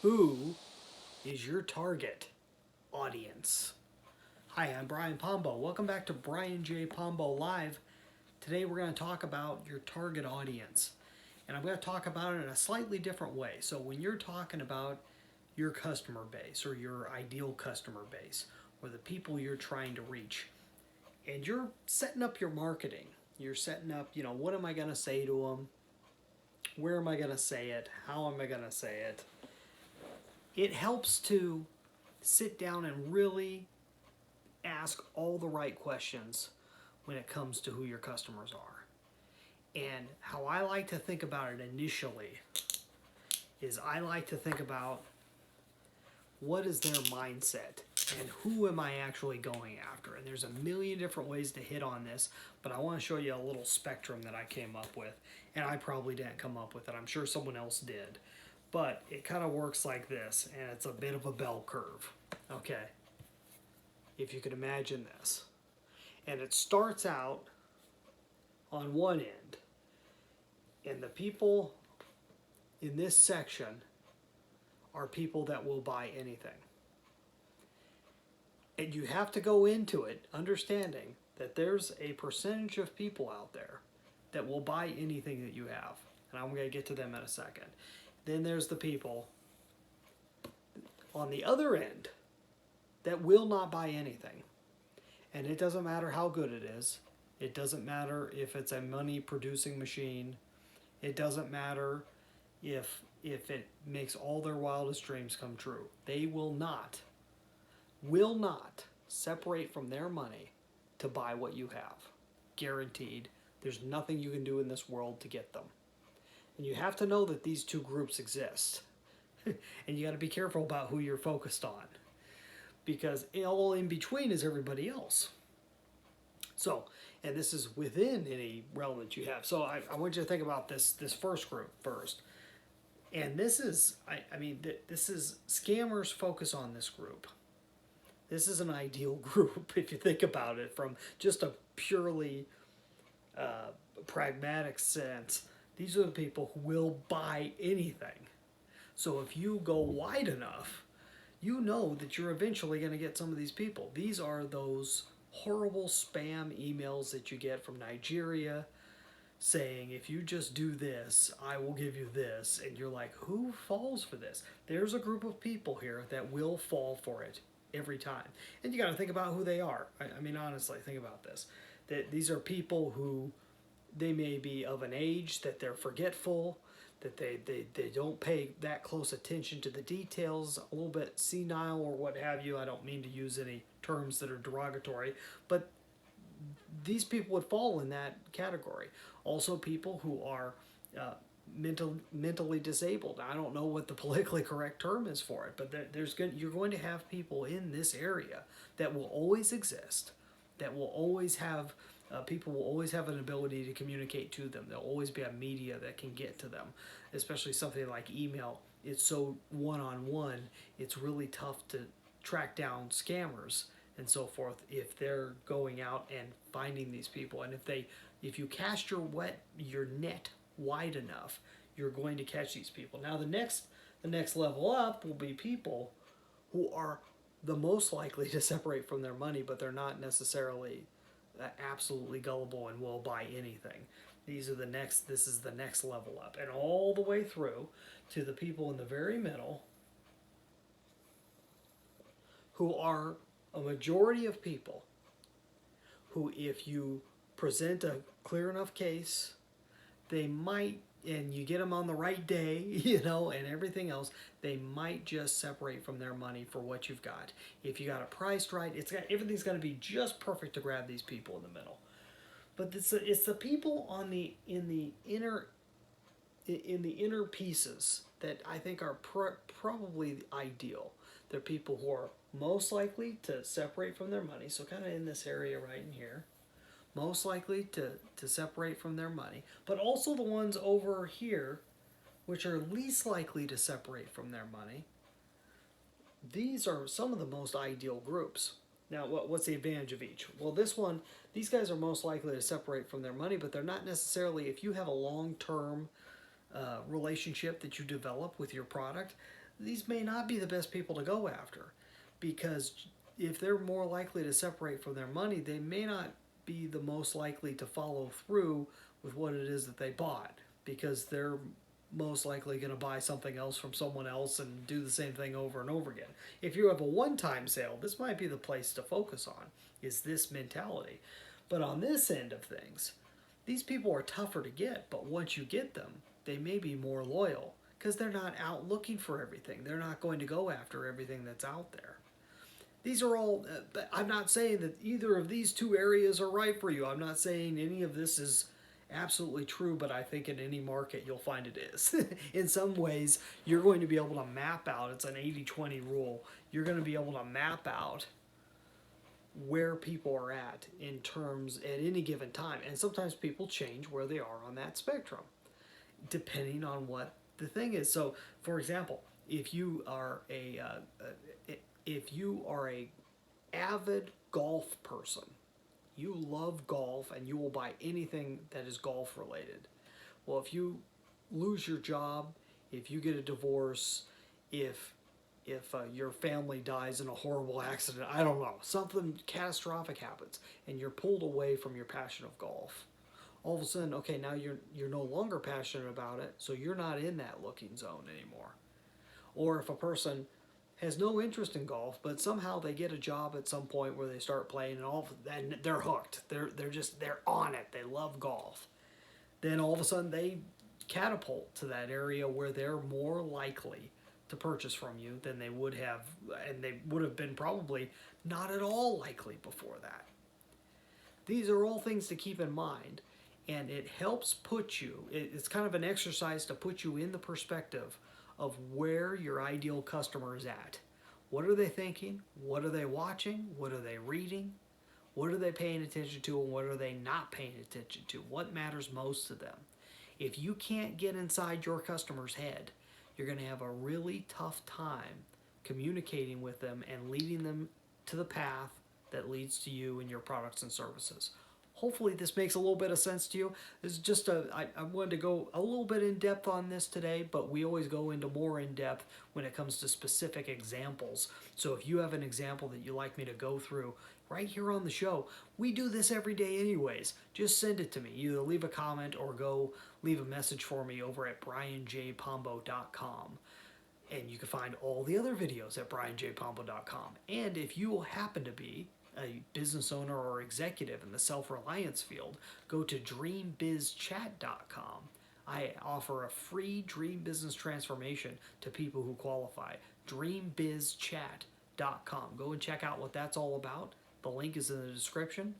Who is your target audience? Hi, I'm Brian Pombo. Welcome back to Brian J. Pombo Live. Today we're going to talk about your target audience. And I'm going to talk about it in a slightly different way. So when you're talking about your customer base or your ideal customer base or the people you're trying to reach, and you're setting up your marketing, you're setting up, what am I going to say to them? Where am I going to say it? How am I going to say it? It helps to sit down and really ask all the right questions when it comes to who your customers are. And how I like to think about it initially is I like to think about what is their mindset and who am I actually going after. And there's a million different ways to hit on this, but I want to show you a little spectrum that I came up with. And I probably didn't come up with it. I'm sure someone else did. But it kind of works like this, and it's a bit of a bell curve. Okay, if you could imagine this. And it starts out on one end, and the people in this section are people that will buy anything. And you have to go into it understanding that there's a percentage of people out there that will buy anything that you have. And I'm going to get to them in a second. Then there's the people on the other end that will not buy anything. And it doesn't matter how good it is. It doesn't matter if it's a money producing machine. It doesn't matter if it makes all their wildest dreams come true. They will not separate from their money to buy what you have. Guaranteed. There's nothing you can do in this world to get them. And you have to know that these two groups exist. And you got to be careful about who you're focused on, because all in between is everybody else. So, and this is within any relevance you have. So I want you to think about this first group first. And this is, this is scammers focus on this group. This is an ideal group if you think about it from just a purely pragmatic sense. These are the people who will buy anything. So if you go wide enough, you know that you're eventually going to get some of these people. These are those horrible spam emails that you get from Nigeria saying, if you just do this, I will give you this. And you're like, who falls for this? There's a group of people here that will fall for it every time. And you got to think about who they are. I mean, honestly, think about this. That these are people who they may be of an age that they're forgetful, that they don't pay that close attention to the details, a little bit senile or what have you. I don't mean to use any terms that are derogatory, but these people would fall in that category. Also, people who are mentally disabled. I don't know what the politically correct term is for it, but you're going to have people in this area that will always exist, that will always have people will always have an ability to communicate to them. There'll always be a media that can get to them, especially something like email. It's so one-on-one, it's really tough to track down scammers and so forth if they're going out and finding these people. And if you cast your net wide enough, you're going to catch these people. Now the next level up will be people who are the most likely to separate from their money, but they're not necessarily absolutely gullible and will buy anything. This is the next level up, and all the way through to the people in the very middle who are a majority of people who, if you present a clear enough case, they might, and you get them on the right day, and everything else, they might just separate from their money for what you've got. If you got it priced right, everything's going to be just perfect to grab these people in the middle. But it's the people in the inner pieces that I think are probably ideal. They're people who are most likely to separate from their money, so kind of in this area right in here. Most likely to separate from their money, but also the ones over here, which are least likely to separate from their money. These are some of the most ideal groups. Now, what's the advantage of each? Well, these guys are most likely to separate from their money, but they're not necessarily, if you have a long-term relationship that you develop with your product, these may not be the best people to go after, because if they're more likely to separate from their money, they may not be the most likely to follow through with what it is that they bought, because they're most likely going to buy something else from someone else and do the same thing over and over again. If you have a one-time sale, this might be the place to focus on, is this mentality. But on this end of things, these people are tougher to get, but once you get them, they may be more loyal because they're not out looking for everything. They're not going to go after everything that's out there. These are all, but I'm not saying that either of these two areas are right for you. I'm not saying any of this is absolutely true, but I think in any market you'll find it is. In some ways, you're going to be able to map out, it's an 80-20 rule, you're going to be able to map out where people are at in terms at any given time. And sometimes people change where they are on that spectrum, depending on what the thing is. So, for example, if you are a avid golf person, you love golf and you will buy anything that is golf related. Well, if you lose your job, if you get a divorce, if your family dies in a horrible accident, I don't know, something catastrophic happens and you're pulled away from your passion of golf, all of a sudden, okay, now you're no longer passionate about it, so you're not in that looking zone anymore. Or if a person has no interest in golf, but somehow they get a job at some point where they start playing and they're hooked. They're on it. They love golf. Then all of a sudden they catapult to that area where they're more likely to purchase from you than they would have, and they would have been probably not at all likely before that. These are all things to keep in mind, and it helps put you, it's kind of an exercise to put you in the perspective of where your ideal customer is at. What are they thinking? What are they watching? What are they reading? What are they paying attention to, and what are they not paying attention to? What matters most to them? If you can't get inside your customer's head, you're going to have a really tough time communicating with them and leading them to the path that leads to you and your products and services. Hopefully this makes a little bit of sense to you. This is just I wanted to go a little bit in depth on this today, but we always go into more in depth when it comes to specific examples. So if you have an example that you'd like me to go through right here on the show, we do this every day anyways. Just send it to me. Either leave a comment or go leave a message for me over at brianjpombo.com. And you can find all the other videos at brianjpombo.com. And if you happen to be a business owner or executive in the self-reliance field, go to dreambizchat.com. I offer a free dream business transformation to people who qualify. dreambizchat.com. Go and check out what that's all about. The link is in the description.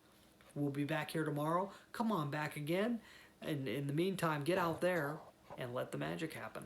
We'll be back here tomorrow. Come on back again. And in the meantime, get out there and let the magic happen.